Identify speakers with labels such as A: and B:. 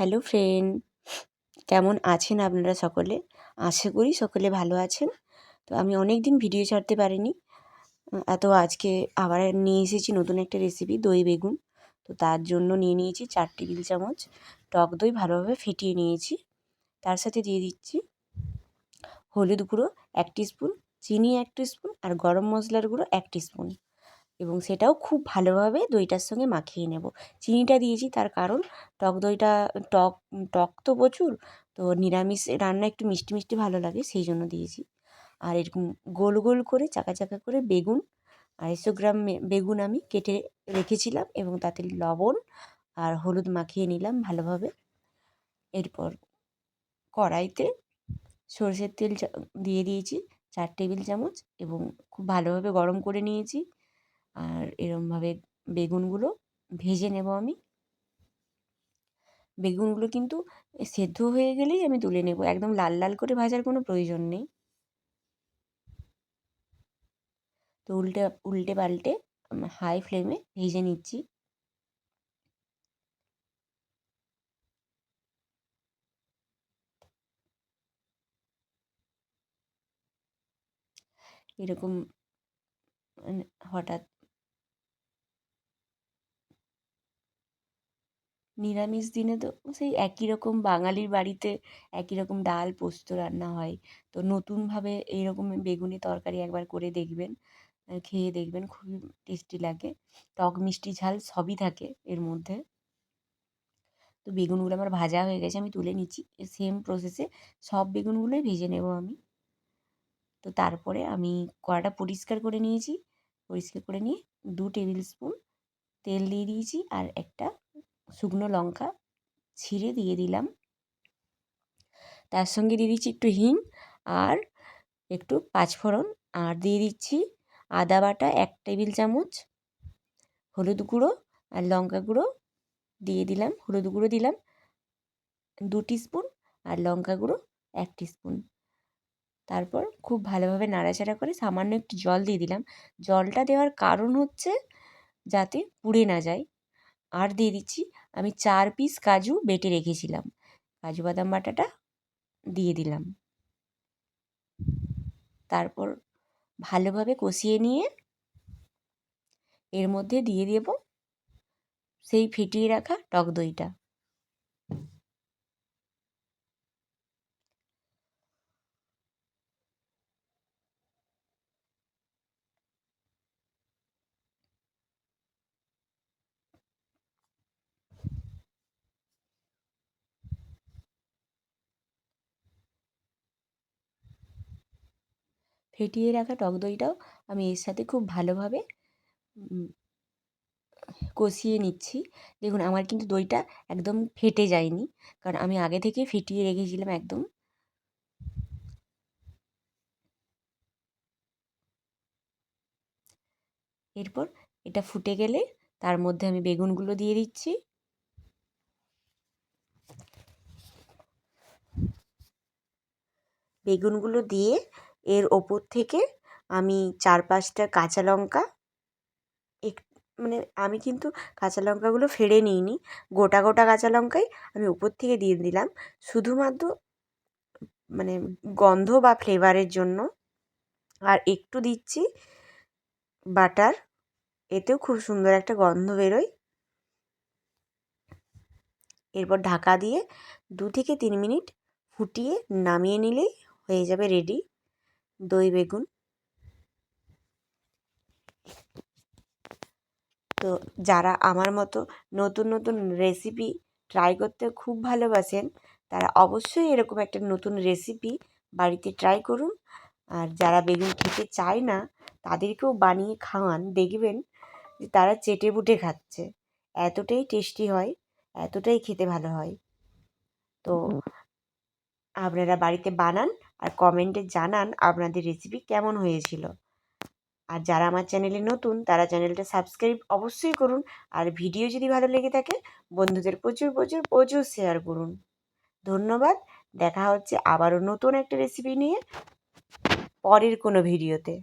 A: Hello friend, কেমন আছেন আপনারা সকলে? আশা করি সকলে ভালো আছেন। তো আমি অনেক দিন ভিডিও ছাড়তে পারিনি। আজকে আবার নিয়ে এসেছি নতুন একটা রেসিপি, দই বেগুন। তো তার জন্য নিয়ে নিয়েছি 4 টেবিল চামচ টক দই, ভালোভাবে ফেটিয়ে নিয়েছি। তার সাথে দিয়ে দিচ্ছি হলুদ গুঁড়ো 1 টিস্পুন, চিনি 1 টিস্পুন আর গরম মশলার গুঁড়ো 1 টিস্পুন, এবং সেটাও খুব ভালোভাবে দইটার সঙ্গে মাখিয়ে নেব। চিনিটা দিয়েছি তার কারণ টক দইটা টক টক তো প্রচুর, তো নিরামিষ রান্না একটু মিষ্টি মিষ্টি ভালো লাগে, সেই জন্য দিয়েছি। আর এরকম গোল গোল করে চাকা চাকা করে বেগুন, 250 গ্রাম বেগুন আমি কেটে রেখেছিলাম এবং তাতে লবণ আর হলুদ মাখিয়ে নিলাম ভালোভাবে। এরপর কড়াইতে সরষের তেল দিয়ে দিয়েছি 4 টেবিল চামচ এবং খুব ভালোভাবে গরম করে নিয়েছি। আর এরমভাবে বেগুনগুলো ভেজে নেব আমি। বেগুনগুলো কিন্তু সেদ্ধ হয়ে গেলেই আমি তুলে নেব, একদম লাল লাল করে ভাজার কোনো প্রয়োজন নেই। তো উল্টে পাল্টে হাই ফ্লেমে ভেজে নিচ্ছি। এরকম হঠাৎ নিরামিষ দিনে তো সেই একই রকম, বাঙালির বাড়িতে একই রকম ডাল পোস্ত রান্না হয়। তো নতুনভাবে এইরকম বেগুনি তরকারি একবার করে দেখবেন, খেয়ে দেখবেন, খুবই টেস্টি লাগে। টক মিষ্টি ঝাল সবই থাকে এর মধ্যে। তো বেগুনগুলো আমার ভাজা হয়ে গেছে, আমি তুলে নিচ্ছি। সেম প্রসেসে সব বেগুনগুলোই ভেজে নেব আমি। তো তারপরে আমি কড়াটা পরিষ্কার করে নিয়েছি। পরিষ্কার করে নিয়ে 2 টেবিল স্পুন তেল দিয়ে দিয়েছি আর একটা শুকনো লঙ্কা ছিঁড়ে দিয়ে দিলাম। তার সঙ্গে দিয়ে দিচ্ছি একটু হিং আর একটু পাঁচফোড়ন, আর দিয়ে দিচ্ছি আদা বাটা 1 টেবিল চামচ, হলুদ গুঁড়ো আর লঙ্কা গুঁড়ো দিয়ে দিলাম। হলুদ গুঁড়ো দিলাম 2 টিস্পুন আর লঙ্কা গুঁড়ো 1 টিস্পুন। তারপর খুব ভালোভাবে নাড়াচাড়া করে সামান্য একটু জল দিয়ে দিলাম। জলটা দেওয়ার কারণ হচ্ছে যাতে পুড়ে না যায়। আর দিয়ে দিচ্ছি আমি 4 পিস কাজু বেটে রেখেছিলাম, কাজু বাদাম বাটাটা দিয়ে দিলাম। তারপর ভালোভাবে কষিয়ে নিয়ে এর মধ্যে দিয়ে দেব সেই ফেটিয়ে রাখা টক দইটা। ফেটিয়ে রাখা টক দইটাও আমি এর সাথে খুব ভালোভাবে কষিয়ে নিচ্ছি। দেখুন আমার কিন্তু দইটা একদম ফেটে যায়নি, কারণ আমি আগে থেকে ফেটিয়ে রেখেছিলাম একদম। এরপর এটা ফুটে গেলে তার মধ্যে আমি বেগুনগুলো দিয়ে দিচ্ছি। বেগুনগুলো দিয়ে এর ওপর থেকে আমি 4-5টা কাঁচা লঙ্কা, মানে আমি কিন্তু কাঁচা লঙ্কাগুলো ফেড়ে নিইনি, গোটা গোটা কাঁচা লঙ্কাই আমি উপর থেকে দিয়ে দিলাম, শুধুমাত্র মানে গন্ধ বা ফ্লেভারের জন্য। আর একটু দিচ্ছি বাটার, এতেও খুব সুন্দর একটা গন্ধ বেরোয়। এরপর ঢাকা দিয়ে 2 থেকে 3 মিনিট ফুটিয়ে নামিয়ে নিলেই হয়ে যাবে রেডি দই বেগুন। তো যারা আমার মতো নতুন নতুন রেসিপি ট্রাই করতে খুব ভালোবাসেন, তারা অবশ্যই এরকম একটা নতুন রেসিপি বাড়িতে ট্রাই করুন। আর যারা বেগুন খেতে চায় না, তাদেরকেও বানিয়ে খাওয়ান, দেখবেন যে তারা চেটেপুটে খাচ্ছে। এতটাই টেস্টি হয়, এতটাই খেতে ভালো হয়। তো আপনারা বাড়িতে বানান আর কমেন্টে জানান আপনাদের রেসিপি কেমন হয়েছিল। আর যারা আমার চ্যানেলে নতুন, তারা চ্যানেলটা সাবস্ক্রাইব অবশ্যই করুন। আর ভিডিও যদি ভালো লেগে থাকে, বন্ধুদের প্রচুর প্রচুর প্রচুর শেয়ার করুন। ধন্যবাদ। দেখা হচ্ছে আবারও নতুন একটা রেসিপি নিয়ে পরের কোনো ভিডিওতে।